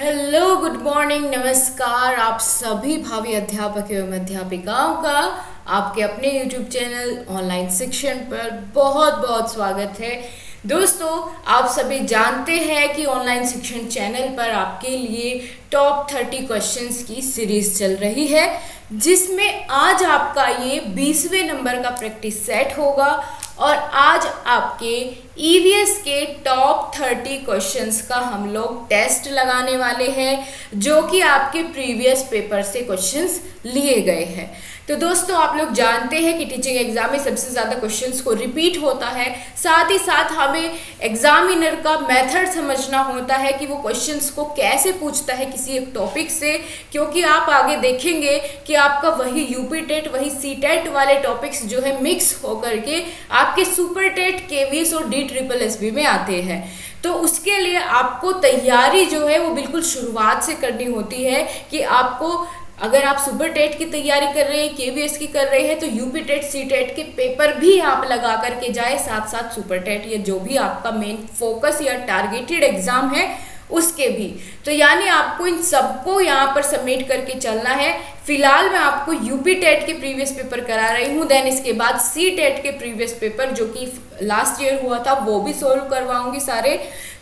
Hello, good morning, नमस्कार आप सभी भावी अध्यापक एवं अध्यापिकाओं का आपके अपने यूट्यूब चैनल ऑनलाइन शिक्षण पर बहुत बहुत स्वागत है। दोस्तों, आप सभी जानते हैं कि ऑनलाइन शिक्षण चैनल पर आपके लिए टॉप 30 क्वेश्चंस की सीरीज चल रही है, जिसमें आज आपका ये 20वें नंबर का प्रैक्टिस सेट होगा और आज आपके ईवीएस के टॉप 30 क्वेश्चंस का हम लोग टेस्ट लगाने वाले हैं, जो कि आपके प्रीवियस पेपर से क्वेश्चंस लिए गए हैं। तो दोस्तों, आप लोग जानते हैं कि टीचिंग एग्जाम में सबसे ज़्यादा क्वेश्चंस को रिपीट होता है। साथ ही साथ हमें एग्जामिनर का मेथड समझना होता है कि वो क्वेश्चंस को कैसे पूछता है किसी एक टॉपिक से, क्योंकि आप आगे देखेंगे कि आपका वही यूपी टेट वही सी टेट वाले टॉपिक्स जो है मिक्स होकर के आपके सुपर टेट, केवीएस और DSSS में आते हैं। तो उसके लिए आपको तैयारी जो है वो बिल्कुल शुरुआत से करनी होती है कि आपको, अगर आप सुपर टेट की तैयारी कर रहे हैं, केवीएस की कर रहे हैं, तो यूपी टेट, सी टेट के पेपर भी आप लगा करके जाए, साथ साथ सुपर टेट या जो भी आपका मेन फोकस या टारगेटेड एग्जाम है उसके भी। तो यानी आपको इन सबको यहाँ पर सबमिट करके चलना है। फिलहाल मैं आपको यूपी टेट के प्रीवियस पेपर करा रही हूँ, देन इसके बाद सी टेट के प्रीवियस पेपर जो कि लास्ट ईयर हुआ था वो भी सोल्व करवाऊंगी सारे।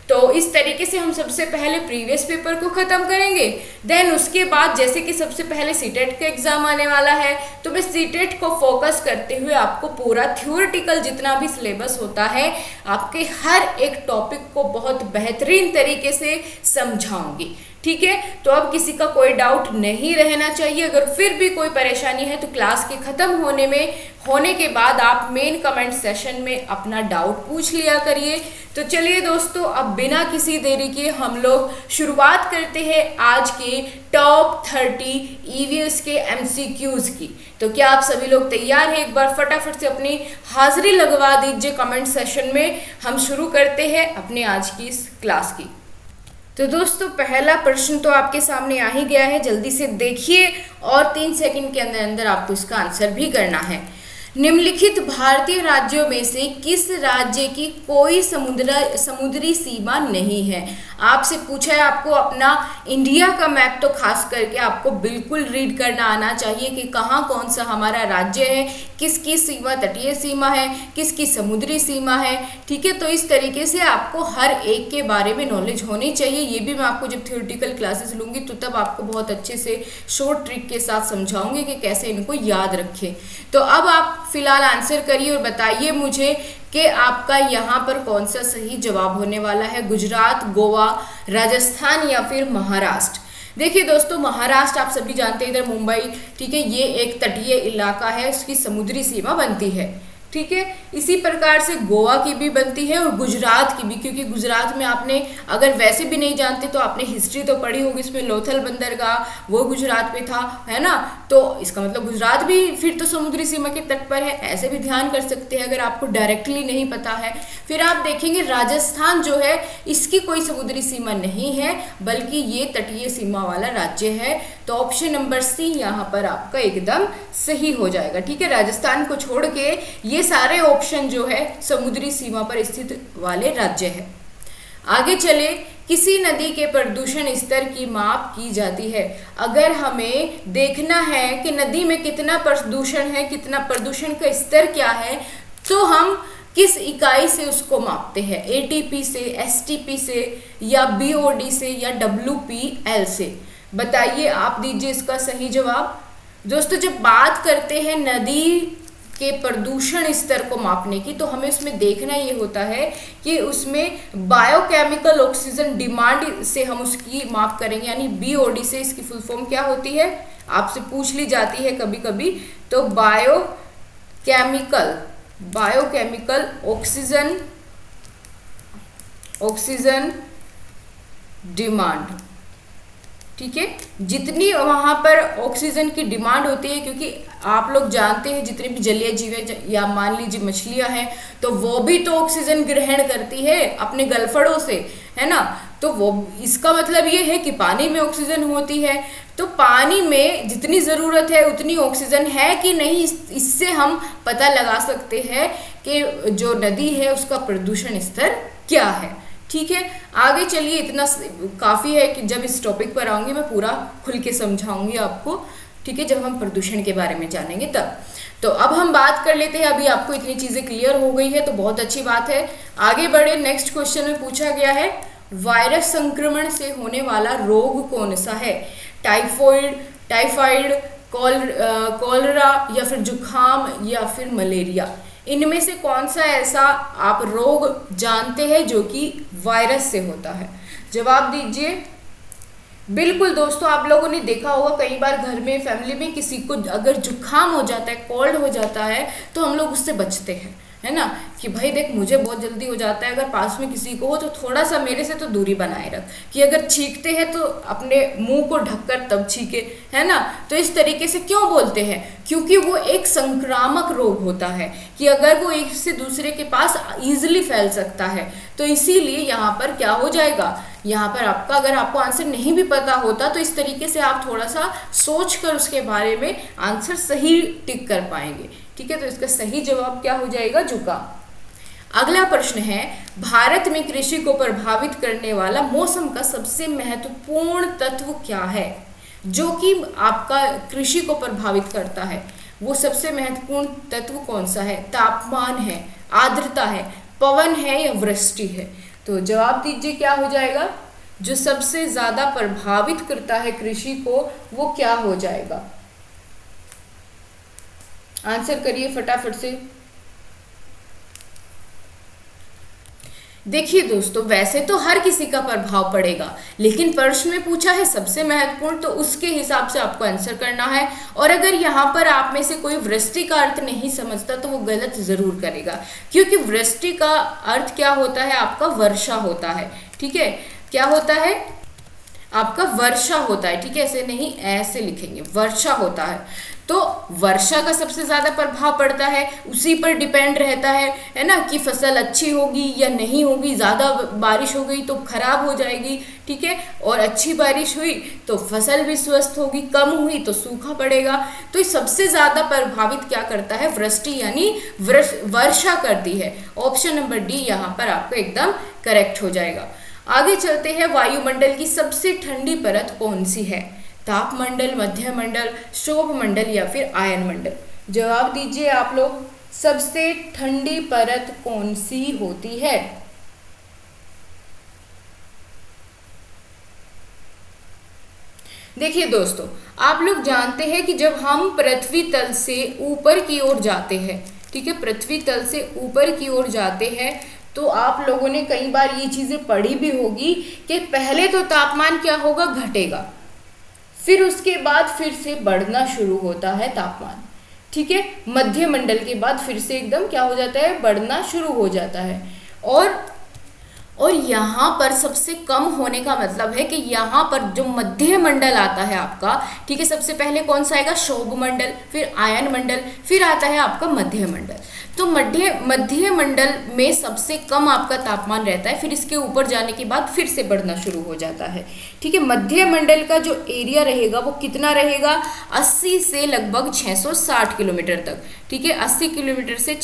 तो इस तरीके से हम सबसे पहले प्रीवियस पेपर को ख़त्म करेंगे, देन उसके बाद जैसे कि सबसे पहले सीटेट का एग्ज़ाम आने वाला है, तो मैं सीटेट को फोकस करते हुए आपको पूरा थ्योरेटिकल जितना भी सिलेबस होता है आपके हर एक टॉपिक को बहुत बेहतरीन तरीके से समझाऊंगी। ठीक है, तो अब किसी का कोई डाउट नहीं रहना चाहिए। अगर फिर भी कोई परेशानी है तो क्लास के ख़त्म होने के बाद आप मेन कमेंट सेशन में अपना डाउट पूछ लिया करिए। तो चलिए दोस्तों, अब बिना किसी देरी के हम लोग शुरुआत करते हैं आज के टॉप 30 ईवीएस के MCQs की। तो क्या आप सभी लोग तैयार हैं? एक बार फटाफट से अपनी हाजिरी लगवा दीजिए कमेंट सेशन में। हम शुरू करते हैं अपने आज की इस क्लास की। तो दोस्तों, पहला प्रश्न तो आपके सामने आ ही गया है, जल्दी से देखिए और 3 सेकंड के अंदर अंदर आपको इसका आंसर भी करना है। निम्नलिखित भारतीय राज्यों में से किस राज्य की कोई समुद्री सीमा नहीं है? आपसे पूछा है, आपको अपना इंडिया का मैप तो खास करके आपको बिल्कुल रीड करना आना चाहिए कि कहाँ कौन सा हमारा राज्य है, किसकी सीमा तटीय सीमा है, किसकी समुद्री सीमा है। ठीक है, तो इस तरीके से आपको हर एक के बारे में नॉलेज होनी चाहिए। ये भी मैं आपको जब थ्योरेटिकल क्लासेस लूँगी तो तब आपको बहुत अच्छे से शॉर्ट ट्रिक के साथ समझाऊंगी कि कैसे इनको याद रखें। तो अब आप फिलहाल आंसर करिए और बताइए मुझे कि आपका यहाँ पर कौन सा सही जवाब होने वाला है। गुजरात, गोवा, राजस्थान या फिर महाराष्ट्र? देखिए दोस्तों, महाराष्ट्र आप सभी जानते हैं, इधर मुंबई, ठीक है, ये एक तटीय इलाका है, उसकी समुद्री सीमा बनती है। ठीक है, इसी प्रकार से गोवा की भी बनती है और गुजरात की भी, क्योंकि गुजरात में आपने अगर वैसे भी नहीं जानते तो आपने हिस्ट्री तो पढ़ी होगी, इसमें लोथल बंदरगाह वो गुजरात में था, है ना। तो इसका मतलब गुजरात भी फिर तो समुद्री सीमा के तट पर है, ऐसे भी ध्यान कर सकते हैं अगर आपको डायरेक्टली नहीं पता है। फिर आप देखेंगे राजस्थान जो है इसकी कोई समुद्री सीमा नहीं है, बल्कि ये तटीय सीमा वाला राज्य है। तो ऑप्शन नंबर सी यहाँ पर आपका एकदम सही हो जाएगा। ठीक है, राजस्थान को छोड़ के ये सारे ऑप्शन जो है समुद्री सीमा पर स्थित वाले राज्य है। आगे चले, किसी नदी के प्रदूषण स्तर की माप की जाती है? अगर हमें देखना है कि नदी में कितना प्रदूषण है, कितना प्रदूषण का स्तर क्या है, तो हम किस इकाई से उसको मापते हैं? ATP से, STP से या BOD से या WPL से? बताइए, आप दीजिए इसका सही जवाब। दोस्तों, जब बात करते हैं नदी के प्रदूषण स्तर को मापने की, तो हमें उसमें देखना ये होता है कि उसमें बायोकेमिकल ऑक्सीजन डिमांड से हम उसकी माप करेंगे, यानी BOD से। इसकी फुल फॉर्म क्या होती है, आपसे पूछ ली जाती है कभी कभी। तो बायोकेमिकल ऑक्सीजन डिमांड। ठीक है, जितनी वहाँ पर ऑक्सीजन की डिमांड होती है, क्योंकि आप लोग जानते हैं जितने भी जलीय जीव है या मान लीजिए मछलियाँ हैं, तो वो भी तो ऑक्सीजन ग्रहण करती है अपने गलफड़ों से, है ना। तो वो, इसका मतलब ये है कि पानी में ऑक्सीजन होती है। तो पानी में जितनी ज़रूरत है उतनी ऑक्सीजन है कि नहीं, इससे हम पता लगा सकते हैं कि जो नदी है उसका प्रदूषण स्तर क्या है। ठीक है, आगे चलिए, इतना काफ़ी है कि जब इस टॉपिक पर आऊँगी मैं पूरा खुल के समझाऊंगी आपको, ठीक है, जब हम प्रदूषण के बारे में जानेंगे तब। तो अब हम बात कर लेते हैं, अभी आपको इतनी चीज़ें क्लियर हो गई है तो बहुत अच्छी बात है। आगे बढ़े, नेक्स्ट क्वेश्चन में पूछा गया है वायरस संक्रमण से होने वाला रोग कौन सा है? टाइफाइड, कॉलरा या फिर जुखाम या फिर मलेरिया, इनमें से कौन सा ऐसा आप रोग जानते हैं जो कि वायरस से होता है? जवाब दीजिए। बिल्कुल दोस्तों, आप लोगों ने देखा होगा कई बार घर में, फैमिली में किसी को अगर जुकाम हो जाता है, कोल्ड हो जाता है, तो हम लोग उससे बचते हैं, है ना, कि भाई देख मुझे बहुत जल्दी हो जाता है, अगर पास में किसी को हो तो थोड़ा सा मेरे से तो दूरी बनाए रख, कि अगर छींकते हैं तो अपने मुंह को ढककर तब छींके, है ना। तो इस तरीके से क्यों बोलते हैं? क्योंकि वो एक संक्रामक रोग होता है कि अगर वो एक से दूसरे के पास इजीली फैल सकता है, तो इसीलिए यहाँ पर क्या हो जाएगा, यहाँ पर आपका, अगर आपको आंसर नहीं भी पता होता तो इस तरीके से आप थोड़ा सा सोच कर उसके बारे में आंसर सही टिक कर पाएंगे, ठीक है। तो इसका सही जवाब क्या हो जाएगा? जुकाम। अगला प्रश्न है, भारत में कृषि को प्रभावित करने वाला मौसम का सबसे महत्वपूर्ण तत्व क्या है? जो कि आपका कृषि को प्रभावित करता है, वो सबसे महत्वपूर्ण तत्व कौन सा है? तापमान है, आर्द्रता है, पवन है या वृष्टि है? तो जवाब दीजिए, क्या हो जाएगा? जो सबसे ज्यादा प्रभावित करता है कृषि को, वो क्या हो जाएगा? आंसर करिए फटाफट से। देखिए दोस्तों, वैसे तो हर किसी का प्रभाव पड़ेगा, लेकिन प्रश्न में पूछा है सबसे महत्वपूर्ण, तो उसके हिसाब से आपको आंसर करना है। और अगर यहाँ पर आप में से कोई वृष्टि का अर्थ नहीं समझता तो वो गलत जरूर करेगा, क्योंकि वृष्टि का अर्थ क्या होता है? आपका वर्षा होता है, ठीक है। क्या होता है? आपका वर्षा होता है, ठीक है, ऐसे नहीं, ऐसे लिखेंगे, वर्षा होता है। तो वर्षा का सबसे ज्यादा प्रभाव पड़ता है, उसी पर डिपेंड रहता है ना, कि फसल अच्छी होगी या नहीं होगी। ज्यादा बारिश हो गई तो खराब हो जाएगी, ठीक है, और अच्छी बारिश हुई तो फसल भी स्वस्थ होगी, कम हुई तो सूखा पड़ेगा। तो सबसे ज्यादा प्रभावित क्या करता है? वृष्टि यानी वर्षा करती है। ऑप्शन नंबर डी यहाँ पर आपको एकदम करेक्ट हो जाएगा। आगे चलते हैं, वायुमंडल की सबसे ठंडी परत कौन सी है? तापमंडल, मध्य मंडल, क्षोभ मंडल या फिर आयन मंडल? जवाब दीजिए आप लोग, सबसे ठंडी परत कौन सी होती है? देखिए दोस्तों, आप लोग जानते हैं कि जब हम पृथ्वी तल से ऊपर की ओर जाते हैं, ठीक है, पृथ्वी तल से ऊपर की ओर जाते हैं, तो आप लोगों ने कई बार ये चीजें पढ़ी भी होगी कि पहले तो तापमान क्या होगा? घटेगा, फिर उसके बाद फिर से बढ़ना शुरू होता है तापमान, ठीक है। मध्य मंडल के बाद फिर से एकदम क्या हो जाता है? बढ़ना शुरू हो जाता है। और यहाँ पर सबसे कम होने का मतलब है कि यहाँ पर जो मध्य मंडल आता है आपका, ठीक है, सबसे पहले कौन सा आएगा? क्षोभ मंडल, फिर आयन मंडल, फिर आता है आपका मध्य मंडल। तो मध्य मंडल में सबसे कम आपका तापमान रहता है, फिर इसके ऊपर जाने के बाद फिर से बढ़ना शुरू हो जाता है, ठीक है। मध्य मंडल का जो एरिया रहेगा वो कितना रहेगा? 80 से लगभग 660 किलोमीटर तक, ठीक है, 80 किलोमीटर से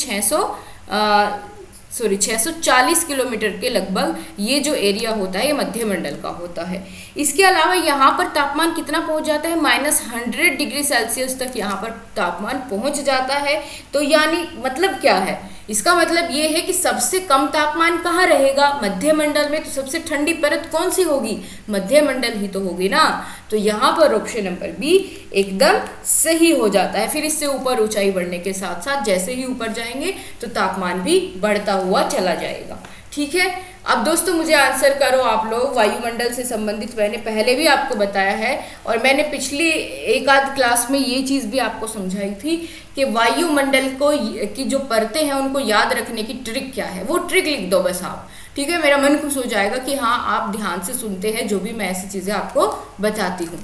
640 किलोमीटर के लगभग ये जो एरिया होता है ये मध्य मंडल का होता है। इसके अलावा यहाँ पर तापमान कितना पहुँच जाता है? -100 डिग्री सेल्सियस तक यहाँ पर तापमान पहुँच जाता है। तो यानी मतलब क्या है? इसका मतलब ये है कि सबसे कम तापमान कहाँ रहेगा? मध्य मंडल में। तो सबसे ठंडी परत कौन सी होगी? मध्य मंडल ही तो होगी ना। तो यहाँ पर ऑप्शन नंबर बी एकदम सही हो जाता है। फिर इससे ऊपर ऊंचाई बढ़ने के साथ साथ जैसे ही ऊपर जाएंगे तो तापमान भी बढ़ता हुआ चला जाएगा, ठीक है। अब दोस्तों मुझे आंसर करो आप लोग, वायुमंडल से संबंधित मैंने पहले भी आपको बताया है और मैंने पिछली एक आध क्लास में ये चीज़ भी आपको समझाई थी कि वायुमंडल को की जो परतें हैं उनको याद रखने की ट्रिक क्या है। वो ट्रिक लिख दो बस आप, ठीक है। मेरा मन खुश हो जाएगा कि हाँ आप ध्यान से सुनते हैं जो भी मैं ऐसी चीज़ें आपको बताती हूँ।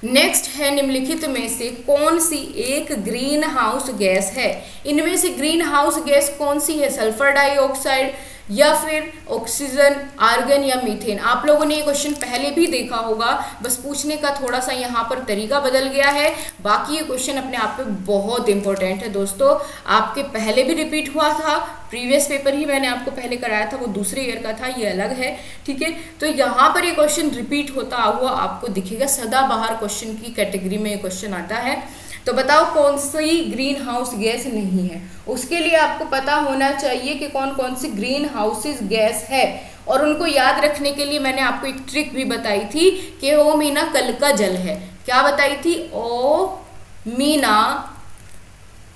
नेक्स्ट है, निम्नलिखित में से कौन सी एक ग्रीन हाउस गैस है? इनमें से ग्रीन हाउस गैस कौन सी है? सल्फर डाइऑक्साइड, या फिर ऑक्सीजन, आर्गन या मीथेन। आप लोगों ने ये क्वेश्चन पहले भी देखा होगा, बस पूछने का थोड़ा सा यहाँ पर तरीका बदल गया है। बाकी ये क्वेश्चन अपने आप में बहुत इंपॉर्टेंट है दोस्तों, आपके पहले भी रिपीट हुआ था, प्रीवियस पेपर ही मैंने आपको पहले कराया था, वो दूसरे ईयर का था, ये अलग है, ठीक है। तो यहाँ पर ये क्वेश्चन रिपीट होता हुआ आपको दिखेगा, सदाबहार क्वेश्चन की कैटेगरी में ये क्वेश्चन आता है। तो बताओ कौन सी ग्रीन हाउस गैस नहीं है। उसके लिए आपको पता होना चाहिए कि कौन कौन सी ग्रीन हाउसेस गैस है, और उनको याद रखने के लिए मैंने आपको एक ट्रिक भी बताई थी कि ओ मीना कल का जल है। क्या बताई थी? ओ मीना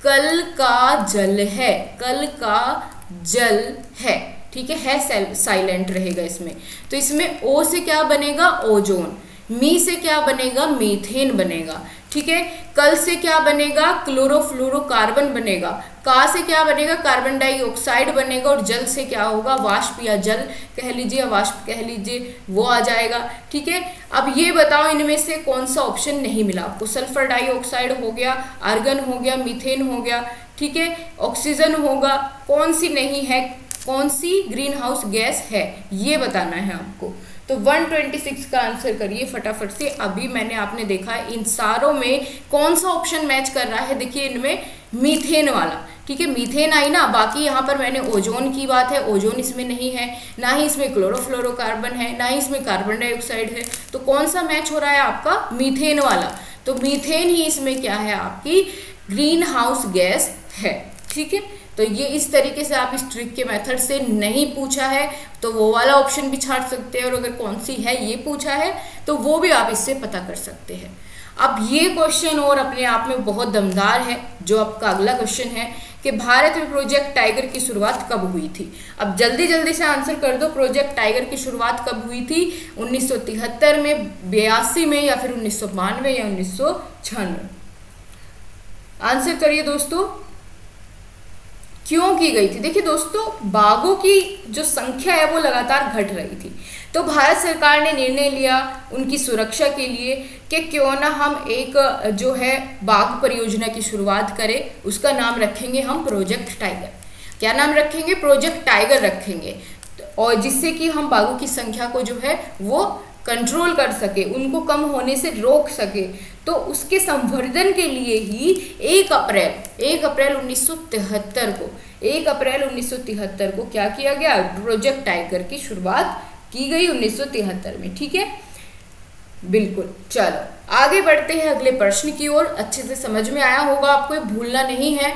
कल का जल है, कल का जल है, ठीक है साइलेंट रहेगा इसमें। तो इसमें ओ से क्या बनेगा? ओजोन। मी से क्या बनेगा? मीथेन बनेगा, ठीक है। कल से क्या बनेगा? क्लोरोफ्लोरोकार्बन बनेगा। का से क्या बनेगा? कार्बन डाइऑक्साइड बनेगा। और जल से क्या होगा? वाष्प या जल कह लीजिए या वाष्प कह लीजिए, वो आ जाएगा, ठीक है। अब ये बताओ इनमें से कौन सा ऑप्शन नहीं मिला आपको? सल्फर डाइऑक्साइड हो गया, आर्गन हो गया, मीथेन हो गया, ठीक है, ऑक्सीजन होगा, कौन सी नहीं है, कौन सी ग्रीन हाउस गैस है, ये बताना है आपको। तो 126 का आंसर करिए फटाफट से। अभी मैंने आपने देखा है इन सारों में कौन सा ऑप्शन मैच कर रहा है, देखिए इनमें मीथेन वाला, ठीक है, मीथेन आई ना। बाकी यहाँ पर मैंने ओजोन की बात है, ओजोन इसमें नहीं है, ना ही इसमें क्लोरोफ्लोरोकार्बन है, ना ही इसमें कार्बन डाइऑक्साइड है। तो कौन सा मैच हो रहा है आपका? मीथेन वाला। तो मीथेन ही इसमें क्या है? आपकी ग्रीन हाउस गैस है, ठीक है। तो ये इस तरीके से आप इस ट्रिक के मेथड से नहीं पूछा है तो वो वाला ऑप्शन भी छाट सकते हैं, और अगर कौन सी है ये पूछा है तो वो भी आप इससे पता कर सकते हैं। अब ये क्वेश्चन और अपने आप में बहुत दमदार है, जो आपका अगला क्वेश्चन है कि भारत में प्रोजेक्ट टाइगर की शुरुआत कब हुई थी। अब जल्दी जल्दी से आंसर कर दो, प्रोजेक्ट टाइगर की शुरुआत कब हुई थी? 1973 में, 82 में, या फिर 1992 या 1996? आंसर करिए दोस्तों, क्यों की गई थी? देखिए दोस्तों, बाघों की जो संख्या है वो लगातार घट रही थी, तो भारत सरकार ने निर्णय लिया उनकी सुरक्षा के लिए कि क्यों ना हम एक जो है बाघ परियोजना की शुरुआत करें। उसका नाम रखेंगे हम प्रोजेक्ट टाइगर। क्या नाम रखेंगे? प्रोजेक्ट टाइगर रखेंगे, और जिससे कि हम बाघों की संख्या को जो है वो कंट्रोल कर सके, उनको कम होने से रोक सके। तो उसके संवर्धन के लिए ही 1 अप्रैल 1973 को 1 अप्रैल 1973 को क्या किया गया? प्रोजेक्ट टाइगर की शुरुआत की गई 1973 में, ठीक है, बिल्कुल। चलो आगे बढ़ते हैं अगले प्रश्न की ओर। अच्छे से समझ में आया होगा आपको, भूलना नहीं है।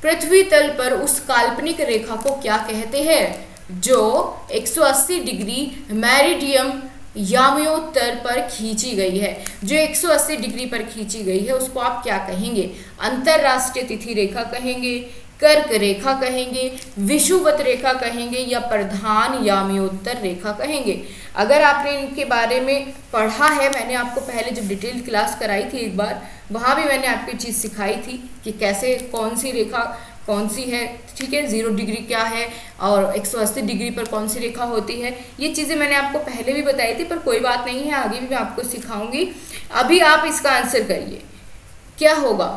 पृथ्वी तल पर उस काल्पनिक रेखा को क्या कहते हैं जो 180 डिग्री मेरिडियम याम्योत्तर पर खींची गई है? जो 180 डिग्री पर खींची गई है उसको आप क्या कहेंगे? अंतरराष्ट्रीय तिथि रेखा कहेंगे, कर्क रेखा कहेंगे, विषुवत रेखा कहेंगे, या प्रधान याम्योत्तर रेखा कहेंगे? अगर आपने इनके बारे में पढ़ा है, मैंने आपको पहले जब डिटेल क्लास कराई थी एक बार, वहाँ भी मैंने आपको चीज़ सिखाई थी कि कैसे कौन सी रेखा कौन सी है, ठीक है, 0 डिग्री क्या है और 180 डिग्री पर कौन सी रेखा होती है। ये चीज़ें मैंने आपको पहले भी बताई थी, पर कोई बात नहीं है, आगे भी मैं आपको सिखाऊंगी। अभी आप इसका आंसर करिए, क्या होगा?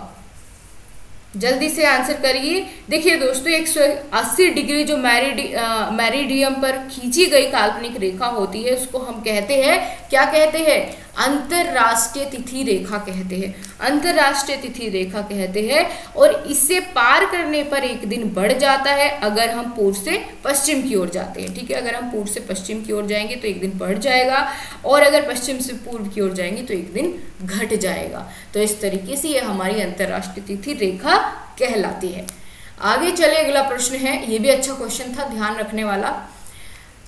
जल्दी से आंसर करिए। देखिए दोस्तों, 180 डिग्री जो मेरिडियम पर खींची गई काल्पनिक रेखा होती है उसको हम कहते हैं, क्या कहते हैं? अंतरराष्ट्रीय तिथि रेखा कहते हैं, अंतरराष्ट्रीय तिथि रेखा कहते हैं। और इसे पार करने पर एक दिन बढ़ जाता है अगर हम पूर्व से पश्चिम की ओर जाते हैं, ठीक है। अगर हम पूर्व से पश्चिम की ओर जाएंगे तो एक दिन बढ़ जाएगा, और अगर पश्चिम से पूर्व की ओर जाएंगे तो एक दिन घट जाएगा। तो इस तरीके से ये हमारी अंतरराष्ट्रीय तिथि रेखा कहलाती है। आगे चले, अगला प्रश्न है, ये भी अच्छा क्वेश्चन था, ध्यान रखने वाला।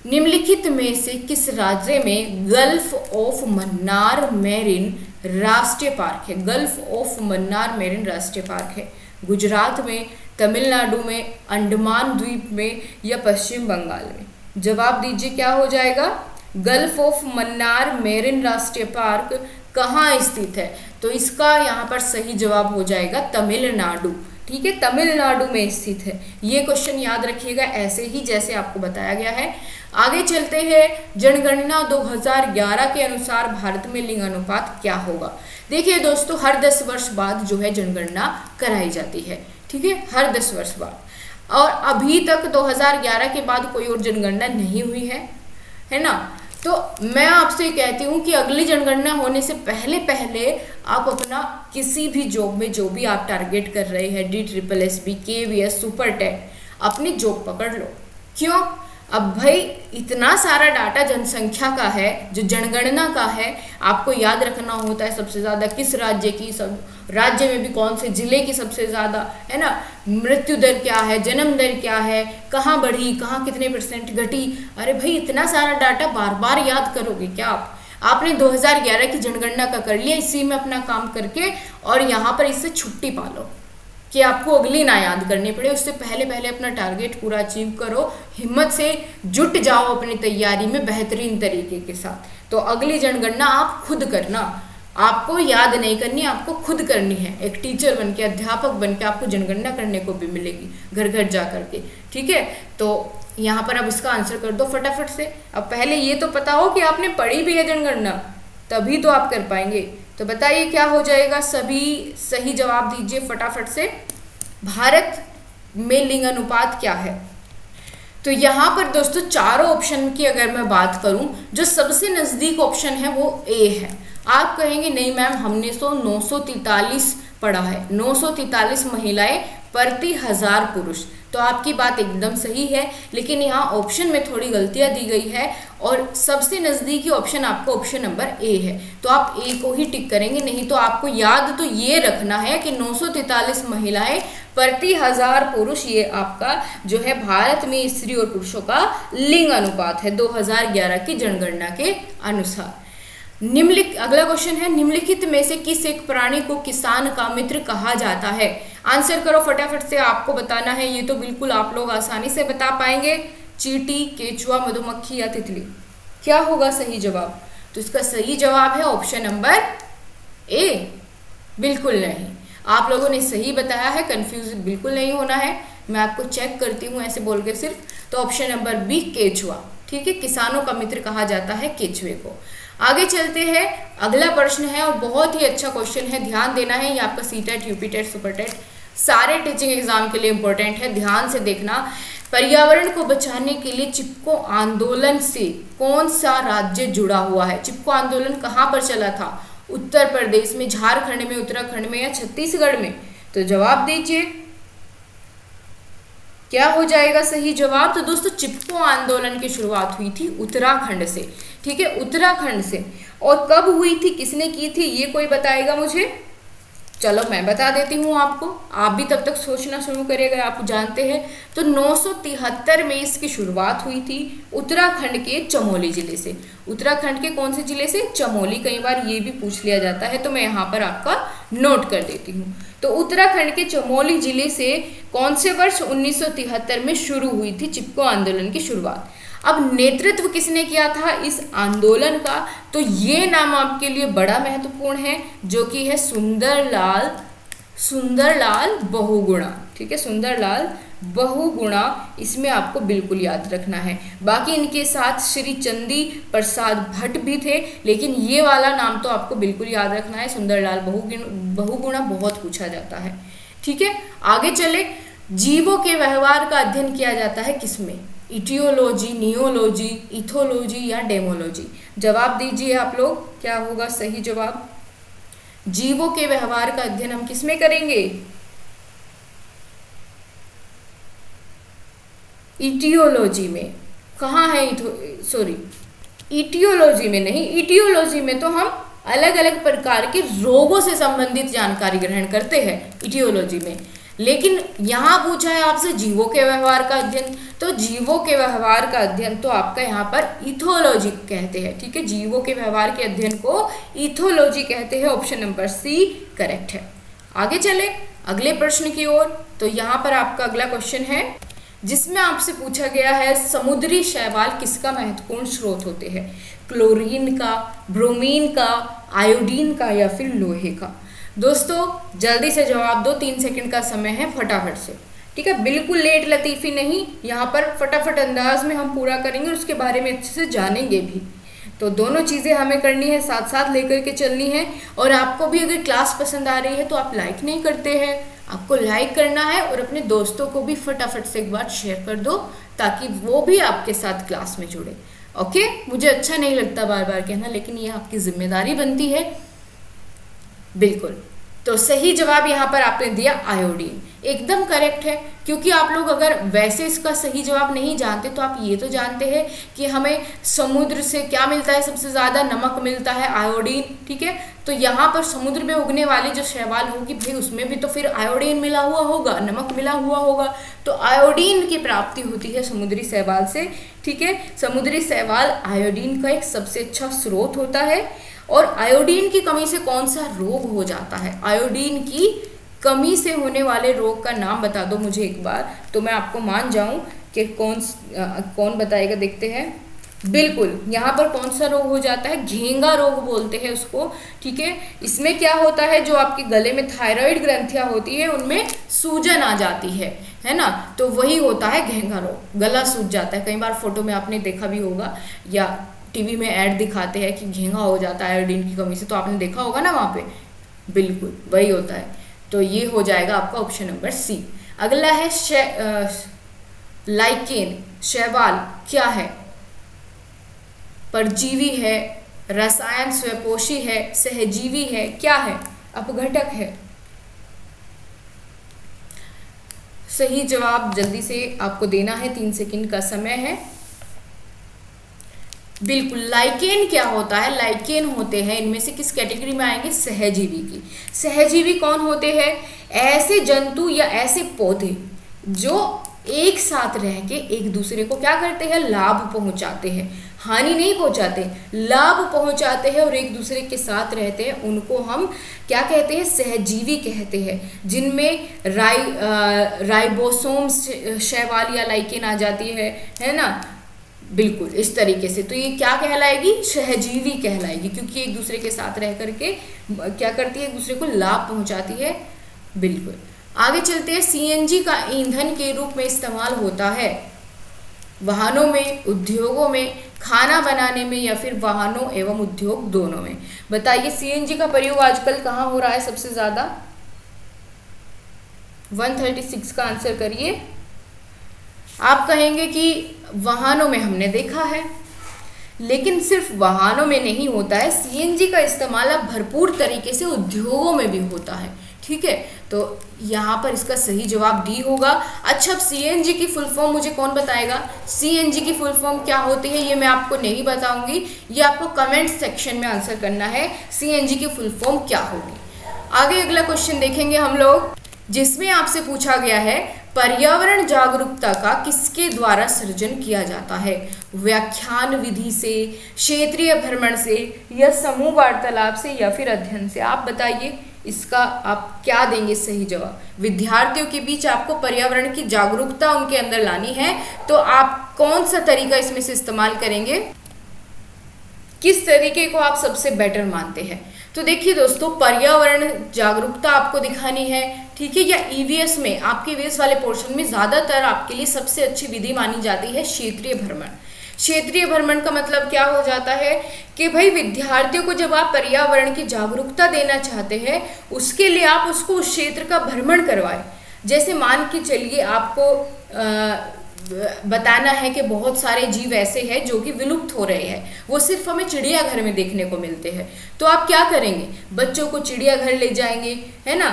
निम्नलिखित में से किस राज्य में गल्फ ऑफ मन्नार मेरिन राष्ट्रीय पार्क है? गल्फ ऑफ मन्नार मेरिन राष्ट्रीय पार्क है गुजरात में, तमिलनाडु में, अंडमान द्वीप में, या पश्चिम बंगाल में? जवाब दीजिए, क्या हो जाएगा? गल्फ ऑफ मन्नार मेरिन राष्ट्रीय पार्क कहाँ स्थित है? तो इसका यहाँ पर सही जवाब हो जाएगा तमिलनाडु, ठीक है, तमिलनाडु में स्थित है। ये क्वेश्चन याद रखिएगा ऐसे ही जैसे आपको बताया गया है। आगे चलते हैं, जनगणना 2011 के अनुसार भारत में लिंग अनुपात क्या होगा? देखिए दोस्तों, हर 10 वर्ष बाद जो है जनगणना कराई जाती है, ठीक है, हर 10 वर्ष बाद। और अभी तक 2011 के बाद कोई और जनगणना नहीं हुई है ना। तो मैं आपसे कहती हूँ कि अगली जनगणना होने से पहले पहले आप अपना किसी भी जॉब में जो भी आप टारगेट कर रहे हैं, DSSB, KVS, सुपर टेट, अपनी जॉब पकड़ लो। क्यों? अब भाई इतना सारा डाटा जनसंख्या का है, जो जनगणना का है, आपको याद रखना होता है सबसे ज़्यादा किस राज्य की, सब राज्य में भी कौन से जिले की सबसे ज़्यादा, है ना, मृत्यु दर क्या है, जन्म दर क्या है, कहाँ बढ़ी, कहाँ कितने % घटी। अरे भाई इतना सारा डाटा बार बार याद करोगे क्या आप? आपने 2011 की जनगणना का कर लिया, इसी में अपना काम करके और यहाँ पर इससे छुट्टी पा लो कि आपको अगली ना याद करनी पड़े। उससे पहले पहले अपना टारगेट पूरा अचीव करो, हिम्मत से जुट जाओ अपनी तैयारी में बेहतरीन तरीके के साथ। तो अगली जनगणना आप खुद करना, आपको याद नहीं करनी, आपको खुद करनी है। एक टीचर बन के, अध्यापक बन के आपको जनगणना करने को भी मिलेगी घर घर जा करके, ठीक है। तो यहाँ पर अब इसका आंसर कर दो फटाफट से। अब पहले ये तो पता हो कि आपने पढ़ी भी है जनगणना, तभी तो आप कर पाएंगे। तो बताइए क्या हो जाएगा, सभी सही जवाब दीजिए फटाफट से। भारत में लिंग अनुपात क्या है? तो यहाँ पर दोस्तों चारों ऑप्शन की अगर मैं बात करूं, जो सबसे नज़दीक ऑप्शन है वो ए है। आप कहेंगे नहीं मैम हमने 943 पढ़ा है, 943 महिलाएं प्रति 1000 पुरुष। तो आपकी बात एकदम सही है, लेकिन यहाँ ऑप्शन में थोड़ी गलतियाँ दी गई है और सबसे नज़दीकी ऑप्शन आपका ऑप्शन नंबर ए है। तो आप ए को ही टिक करेंगे, नहीं तो आपको याद तो ये रखना है कि 943 महिलाएं प्रति 1000 पुरुष, ये आपका जो है भारत में स्त्री और पुरुषों का लिंग अनुपात है 2011 की जनगणना के अनुसार। निम्नलिखित, अगला क्वेश्चन है, निम्नलिखित में से किस एक प्राणी को किसान का मित्र कहा जाता है? आंसर करो फटाफट से, आपको बताना है। ये तो बिल्कुल आप लोग आसानी से बता पाएंगे। चींटी, केचुआ, मधुमक्खी या तितली? क्या होगा सही जवाब? तो इसका सही जवाब है ऑप्शन नंबर ए। बिल्कुल नहीं, आप लोगों ने सही बताया है, कंफ्यूज बिल्कुल नहीं होना है। मैं आपको चेक करती हूँ ऐसे बोल के सिर्फ। तो ऑप्शन नंबर बी केचुआ, ठीक है, किसानों का मित्र कहा जाता है केचुए को। आगे चलते हैं, अगला प्रश्न है और बहुत ही अच्छा क्वेश्चन है, ध्यान देना है। ये आपका सीटेट, यूपीटेट, सुपरटेट सारे टीचिंग एग्जाम के लिए इंपॉर्टेंट है, ध्यान से देखना। पर्यावरण को बचाने के लिए चिपको आंदोलन से कौन सा राज्य जुड़ा हुआ है? चिपको आंदोलन कहाँ पर चला था? उत्तर प्रदेश में, झारखंड में, उत्तराखंड में या छत्तीसगढ़ में? तो जवाब दीजिए, क्या हो जाएगा सही जवाब? तो दोस्तों चिपको आंदोलन की शुरुआत हुई थी उत्तराखंड से, ठीक है, उत्तराखंड से। और कब हुई थी, किसने की थी, ये कोई बताएगा मुझे? चलो मैं बता देती हूँ आपको, आप भी तब तक सोचना शुरू करिएगा, आप जानते हैं। तो 973 में इसकी शुरुआत हुई थी उत्तराखंड के चमोली जिले से। उत्तराखंड के कौन से जिले से? चमोली। कई बार ये भी पूछ लिया जाता है, तो मैं यहाँ पर आपका नोट कर देती हूँ। तो उत्तराखंड के चमोली जिले से कौन से वर्ष 1973 में शुरू हुई थी चिपको आंदोलन की शुरुआत। अब नेतृत्व किसने किया था इस आंदोलन का? तो ये नाम आपके लिए बड़ा महत्वपूर्ण है, जो कि है सुंदरलाल बहुगुणा, ठीक है, सुंदरलाल बहुगुणा। इसमें आपको बिल्कुल याद रखना है। बाकी इनके साथ श्री चंदी प्रसाद भट्ट भी थे, लेकिन ये वाला नाम तो आपको बिल्कुल याद रखना है, सुंदरलाल बहुगुणा, बहुत पूछा जाता है, ठीक है। आगे चले, जीवों के व्यवहार का अध्ययन किया जाता है किसमें? इटियोलॉजी, नियोलॉजी, इथोलॉजी या डेमोलॉजी? जवाब दीजिए आप लोग, क्या होगा सही जवाब? जीवों के व्यवहार का अध्ययन हम किसमें करेंगे? इटियोलॉजी में। कहाँ है इटियोलॉजी में नहीं, इटियोलॉजी में तो हम अलग अलग प्रकार के रोगों से संबंधित जानकारी ग्रहण करते हैं इटियोलॉजी में। लेकिन यहाँ पूछा है आपसे जीवों के व्यवहार का अध्ययन, तो जीवों के व्यवहार का अध्ययन तो आपका यहाँ पर इथोलॉजी कहते हैं, ठीक है। जीवों के व्यवहार के अध्ययन को इथोलॉजी कहते हैं। ऑप्शन नंबर सी करेक्ट है। आगे चले अगले प्रश्न की ओर। तो यहाँ पर आपका अगला क्वेश्चन है, जिसमें आपसे पूछा गया है समुद्री शैवाल किसका महत्वपूर्ण स्रोत होते हैं? क्लोरीन का, ब्रोमीन का, आयोडीन का या फिर लोहे का? दोस्तों जल्दी से जवाब दो, 3 सेकंड का समय है, फटाफट से, ठीक है। बिल्कुल लेट लतीफ़ी नहीं, यहाँ पर फटाफट अंदाज में हम पूरा करेंगे और उसके बारे में अच्छे से जानेंगे भी। तो दोनों चीज़ें हमें करनी है, साथ साथ लेकर के चलनी है। और आपको भी अगर क्लास पसंद आ रही है तो आप लाइक नहीं करते हैं, आपको लाइक करना है और अपने दोस्तों को भी फटाफट से एक बार शेयर कर दो ताकि वो भी आपके साथ क्लास में जुड़े। ओके, मुझे अच्छा नहीं लगता बार बार कहना, लेकिन ये आपकी जिम्मेदारी बनती है। बिल्कुल, तो सही जवाब यहाँ पर आपने दिया आयोडीन, एकदम करेक्ट है। क्योंकि आप लोग अगर वैसे इसका सही जवाब नहीं जानते तो आप ये तो जानते हैं कि हमें समुद्र से क्या मिलता है, सबसे ज़्यादा नमक मिलता है, आयोडीन। ठीक है, तो यहाँ पर समुद्र में उगने वाली जो शैवाल होगी भाई उसमें भी तो फिर आयोडीन मिला हुआ होगा, नमक मिला हुआ होगा। तो आयोडीन की प्राप्ति होती है समुद्री शैवाल से। ठीक है, समुद्री शैवाल आयोडीन का एक सबसे अच्छा स्रोत होता है। और आयोडीन की कमी से कौन सा रोग हो जाता है, आयोडीन की कमी से होने वाले रोग का नाम बता दो मुझे एक बार, तो मैं आपको मान जाऊं कि कौन बताएगा। देखते हैं, बिल्कुल यहाँ पर कौन सा रोग हो जाता है, घेंगा रोग बोलते हैं उसको। ठीक है, इसमें क्या होता है, जो आपके गले में थायराइड ग्रंथियां होती है उनमें सूजन आ जाती है ना, तो वही होता है घेंगा रोग, गला सूज जाता है। कई बार फोटो में आपने देखा भी होगा या टीवी में ऐड दिखाते हैं कि घेंगा हो जाता है आयोडीन की कमी से, तो आपने देखा होगा ना वहाँ पे, बिल्कुल वही होता है। तो ये हो जाएगा आपका ऑप्शन नंबर सी। अगला है लाइकेन, शैवाल क्या है, परजीवी है, रसायन स्वपोषी है, सहजीवी है, क्या है, अपघटक है। सही जवाब जल्दी से आपको देना है, 3 सेकंड का समय है। बिल्कुल, लाइकेन क्या होता है, लाइकेन होते हैं, इनमें से किस कैटेगरी में आएंगे, सहजीवी की। सहजीवी कौन होते हैं, ऐसे जंतु या ऐसे पौधे जो एक साथ रह के एक दूसरे को क्या करते हैं, लाभ पहुंचाते हैं, हानि नहीं पहुंचाते, लाभ पहुंचाते हैं और एक दूसरे के साथ रहते हैं, उनको हम क्या कहते हैं, सहजीवी कहते हैं। जिनमें राइबोसोम शैवाल या लाइकेन आ जाती है ना, बिल्कुल इस तरीके से। तो ये क्या कहलाएगी, सहजीवी कहलाएगी, क्योंकि एक दूसरे के साथ रह करके क्या करती है, एक दूसरे को लाभ पहुंचाती है। बिल्कुल, आगे चलते हैं। सीएनजी का ईंधन के रूप में इस्तेमाल होता है वाहनों में, उद्योगों में, खाना बनाने में या फिर वाहनों एवं उद्योग दोनों में। बताइए सीएनजी का प्रयोग आजकल कहाँ हो रहा है सबसे ज्यादा, 136 का आंसर करिए। आप कहेंगे कि वाहनों में हमने देखा है, लेकिन सिर्फ वाहनों में नहीं होता है, सीएनजी का इस्तेमाल अब भरपूर तरीके से उद्योगों में भी होता है। ठीक है, तो यहाँ पर इसका सही जवाब डी होगा। अच्छा, अब सीएनजी की फुल फॉर्म मुझे कौन बताएगा, सीएनजी की फुल फॉर्म क्या होती है, ये मैं आपको नहीं बताऊंगी, ये आपको कमेंट सेक्शन में आंसर करना है, सीएनजी की फुल फॉर्म क्या होगी। आगे अगला क्वेश्चन देखेंगे हम लोग, जिसमें आपसे पूछा गया है पर्यावरण जागरूकता का किसके द्वारा सृजन किया जाता है, व्याख्यान विधि से, क्षेत्रीय भ्रमण से, या समूह वार्तालाप से, या फिर अध्ययन से। आप बताइए इसका आप क्या देंगे सही जवाब। विद्यार्थियों के बीच आपको पर्यावरण की जागरूकता उनके अंदर लानी है, तो आप कौन सा तरीका इसमें से इस्तेमाल करेंगे, किस तरीके को आप सबसे बेटर मानते हैं। तो देखिए दोस्तों, पर्यावरण जागरूकता आपको दिखानी है, ठीक है, या ईवीएस में, आपके ईवीएस वाले पोर्शन में ज़्यादातर आपके लिए सबसे अच्छी विधि मानी जाती है क्षेत्रीय भ्रमण। क्षेत्रीय भ्रमण का मतलब क्या हो जाता है कि भाई विद्यार्थियों को जब आप पर्यावरण की जागरूकता देना चाहते हैं, उसके लिए आप उसको उस क्षेत्र का भ्रमण करवाएं। जैसे मान के चलिए आपको बताना है कि बहुत सारे जीव ऐसे हैं जो कि विलुप्त हो रहे हैं, वो सिर्फ हमें चिड़ियाघर में देखने को मिलते हैं, तो आप क्या करेंगे, बच्चों को चिड़ियाघर ले जाएंगे, है ना,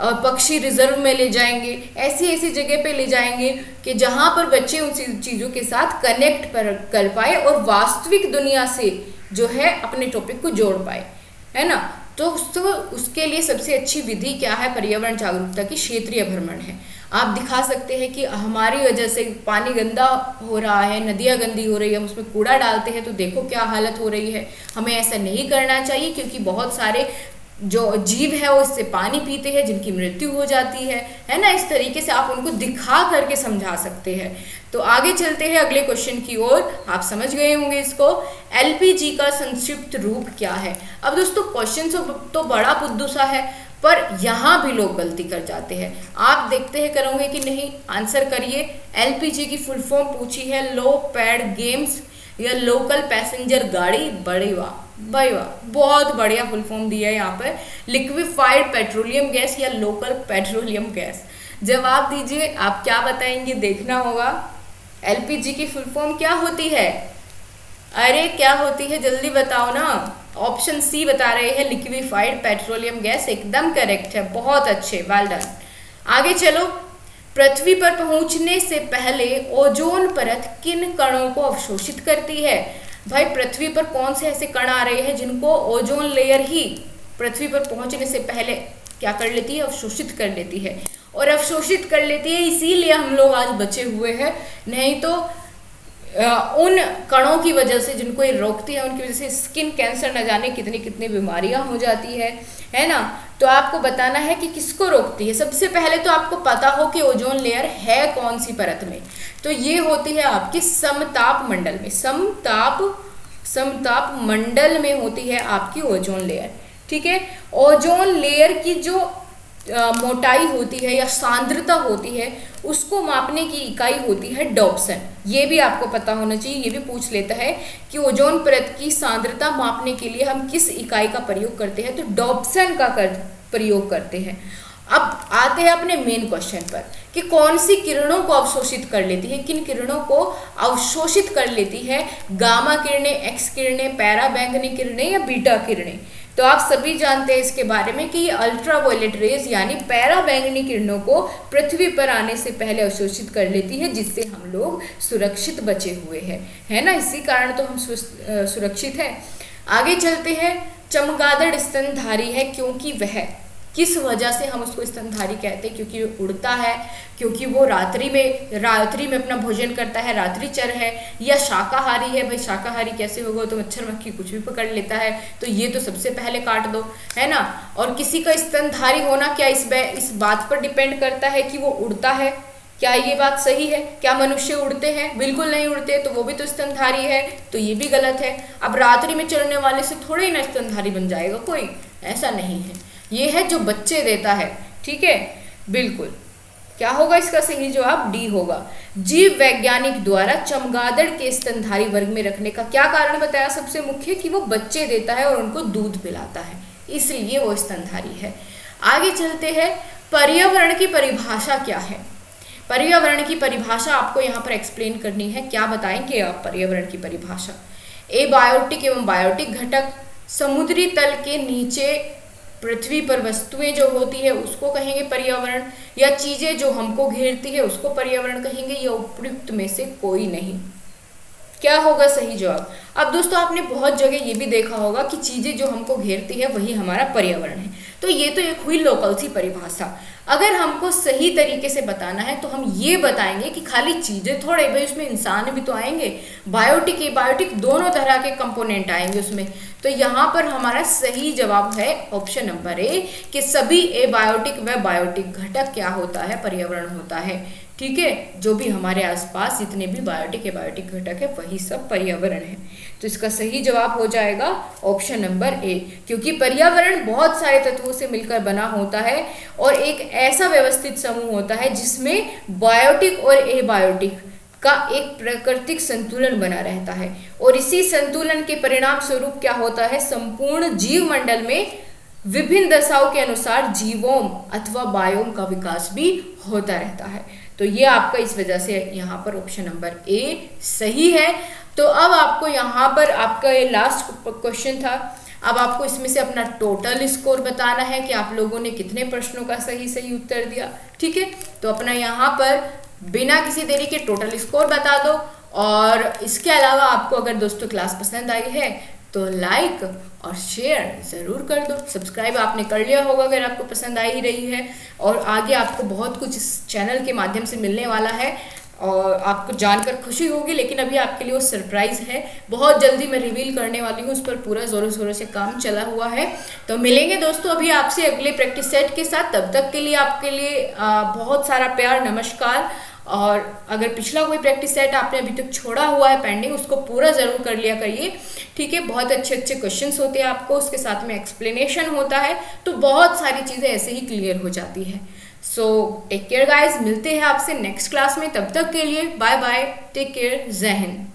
और पक्षी रिजर्व में ले जाएंगे, ऐसी ऐसी जगह पे ले जाएंगे कि जहाँ पर बच्चे उन चीज़ों के साथ कनेक्ट कर पाए और वास्तविक दुनिया से जो है अपने टॉपिक को जोड़ पाए, है ना। तो उसके लिए सबसे अच्छी विधि क्या है पर्यावरण जागरूकता की, क्षेत्रीय भ्रमण है। आप दिखा सकते हैं कि हमारी वजह से पानी गंदा हो रहा है, नदियाँ गंदी हो रही है, हम उसमें कूड़ा डालते हैं तो देखो क्या हालत हो रही है। हमें ऐसा नहीं करना चाहिए, क्योंकि बहुत सारे जो जीव है वो इससे पानी पीते हैं जिनकी मृत्यु हो जाती है ना। इस तरीके से आप उनको दिखा करके समझा सकते हैं। तो आगे चलते हैं अगले क्वेश्चन की ओर। आप समझ गए होंगे इसको, एलपीजी का संक्षिप्त रूप क्या है। अब दोस्तों क्वेश्चन तो बड़ा बुद्धू सा है, पर यहाँ भी लोग गलती कर जाते हैं। आप देखते हैं करोगे कि नहीं, आंसर करिए। एलपीजी की फुल फॉर्म पूछी है लो पैड गेम्स या लोकल पैसेंजर गाड़ी, बड़ी वाह, भाई वाह, बहुत बढ़िया फुल फॉर्म दिया है यहाँ पर, लिक्विफाइड पेट्रोलियम गैस या लोकल पेट्रोलियम गैस। जवाब दीजिए, आप क्या बताएंगे, देखना होगा। एलपीजी की फुल फॉर्म क्या होती है? अरे क्या होती है, जल्दी बताओ ना। ऑप्शन सी बता रहे हैं, लिक्विफाइड पेट्रोलियम गैस, एकदम करेक्ट है, बहुत अच्छे, वेल डन। आगे चलो। पृथ्वी पर पहुंचने से पहले ओजोन परत किन कणों को अवशोषित करती है? भाई पृथ्वी पर कौन से ऐसे कण आ रहे हैं जिनको ओजोन लेयर ही पृथ्वी पर पहुंचने से पहले क्या कर लेती है? अवशोषित कर लेती है। और अवशोषित कर लेती है इसीलिए हम लोग आज बचे हुए हैं, नहीं तो उन कणों की वजह से जिनको ये रोकती है, उनकी वजह से स्किन कैंसर न जाने कितनी कितनी बीमारियां हो जाती है ना। तो आपको बताना है कि किसको रोकती है। सबसे पहले तो आपको पता हो कि ओजोन लेयर है कौन सी परत में, तो ये होती है आपकी समताप मंडल में, समताप मंडल में होती है आपकी ओजोन लेयर। ठीक है, ओजोन लेयर की जो मोटाई होती है या सांद्रता होती है, उसको मापने की इकाई होती है डॉप्सन। ये भी आपको पता होना चाहिए, ये भी पूछ लेता है कि ओजोन परत की सांद्रता मापने के लिए हम किस इकाई का प्रयोग करते हैं, तो डॉप्सन का प्रयोग करते हैं। अब आते हैं अपने मेन क्वेश्चन पर कि कौन सी किरणों को अवशोषित कर लेती है, किन किरणों को अवशोषित कर लेती है? गामा किरणें, एक्स किरणें, पैराबैंगनी किरणें या बीटा किरणें? तो आप सभी जानते हैं इसके बारे में कि ये अल्ट्रावायलेट रेज यानी पैराबैंगनी किरणों को पृथ्वी पर आने से पहले अवशोषित कर लेती है, जिससे हम लोग सुरक्षित बचे हुए हैं, है ना। इसी कारण तो हम सुरक्षित हैं। आगे चलते हैं। चमगादड़ स्तनधारी है क्योंकि वह, किस वजह से हम उसको स्तनधारी कहते हैं? क्योंकि वो उड़ता है, क्योंकि वो रात्रि में अपना भोजन करता है, रात्रिचर है, या शाकाहारी है? भाई शाकाहारी कैसे होगा, तो मच्छर मक्खी कुछ भी पकड़ लेता है, तो ये तो सबसे पहले काट दो, है ना। और किसी का स्तनधारी होना क्या इस बात पर डिपेंड करता है कि वो उड़ता है? क्या ये बात सही है? क्या मनुष्य उड़ते हैं? बिल्कुल नहीं उड़ते, तो वो भी तो स्तनधारी है, तो ये भी गलत है। अब रात्रि में चढ़ने वाले से थोड़े ही ना स्तनधारी बन जाएगा कोई, ऐसा नहीं है। ये है जो बच्चे देता है, ठीक है, बिल्कुल। क्या होगा इसका सही जवाब? डी होगा। जीव वैज्ञानिक द्वारा चमगादड़ के स्तनधारी वर्ग में रखने का क्या कारण बताया? सबसे मुख्य कि वो बच्चे देता है और उनको दूध पिलाता है, इसलिए वो स्तनधारी है। आगे चलते हैं। पर्यावरण की परिभाषा क्या है? पर्यावरण की परिभाषा आपको यहाँ पर एक्सप्लेन करनी है। क्या बताएंगे आप पर्यावरण की परिभाषा? एबायोटिक एवं बायोटिक घटक, समुद्री तल के नीचे पृथ्वी पर वस्तुएं जो होती है उसको कहेंगे पर्यावरण, या चीजें जो हमको घेरती है उसको पर्यावरण कहेंगे, या उपयुक्त में से कोई नहीं। क्या होगा सही जवाब? अब दोस्तों आपने बहुत जगह ये भी देखा होगा कि चीजें जो हमको घेरती है वही हमारा पर्यावरण है, तो ये तो एक हुई लोकल सी परिभाषा। अगर हमको सही तरीके से बताना है तो हम ये बताएंगे कि खाली चीजें थोड़े, भाई उसमें इंसान भी तो आएंगे, बायोटिक एबायोटिक दोनों तरह के कंपोनेंट आएंगे उसमें। तो यहाँ पर हमारा सही जवाब है ऑप्शन नंबर ए कि सभी एबायोटिक व बायोटिक घटक क्या होता है? पर्यावरण होता है। ठीक है, जो भी हमारे आसपास जितने भी बायोटिक एबायोटिक घटक है वही सब पर्यावरण है। तो इसका सही जवाब हो जाएगा ऑप्शन नंबर ए, क्योंकि पर्यावरण बहुत सारे तत्वों से मिलकर बना होता है और एक ऐसा व्यवस्थित समूह होता है जिसमें बायोटिक और एबायोटिक का एक प्राकृतिक संतुलन बना रहता है, और इसी संतुलन के परिणाम स्वरूप क्या होता है? संपूर्ण जीव मंडल में विभिन्न दशाओं के अनुसार जीवोम अथवा बायोम का विकास भी होता रहता है। तो ये आपका इस वजह से यहाँ पर ऑप्शन नंबर ए सही है। तो अब आपको यहाँ पर आपका ये लास्ट क्वेश्चन था, अब आपको इसमें से अपना टोटल स्कोर बताना है कि आप लोगों ने कितने प्रश्नों का सही उत्तर दिया। ठीक है, तो अपना यहाँ पर बिना किसी देरी के टोटल स्कोर बता दो, और इसके अलावा आपको अगर दोस्तों क्लास पसंद आई है तो लाइक और शेयर ज़रूर कर दो। सब्सक्राइब आपने कर लिया होगा अगर आपको पसंद आ ही रही है, और आगे आपको बहुत कुछ इस चैनल के माध्यम से मिलने वाला है और आपको जानकर खुशी होगी, लेकिन अभी आपके लिए वो सरप्राइज़ है, बहुत जल्दी मैं रिवील करने वाली हूँ, उस पर पूरा ज़ोरों शोरों से काम चला हुआ है। तो मिलेंगे दोस्तों अभी आपसे अगले प्रैक्टिस सेट के साथ, तब तक के लिए आपके लिए बहुत सारा प्यार, नमस्कार। और अगर पिछला कोई प्रैक्टिस सेट आपने अभी तक छोड़ा हुआ है पेंडिंग, उसको पूरा ज़रूर कर लिया करिए। ठीक है, बहुत अच्छे अच्छे क्वेश्चंस होते हैं आपको, उसके साथ में एक्सप्लेनेशन होता है, तो बहुत सारी चीज़ें ऐसे ही क्लियर हो जाती है। सो टेक केयर गाइज, मिलते हैं आपसे नेक्स्ट क्लास में, तब तक के लिए बाय बाय, टेक केयर, जय हिंद।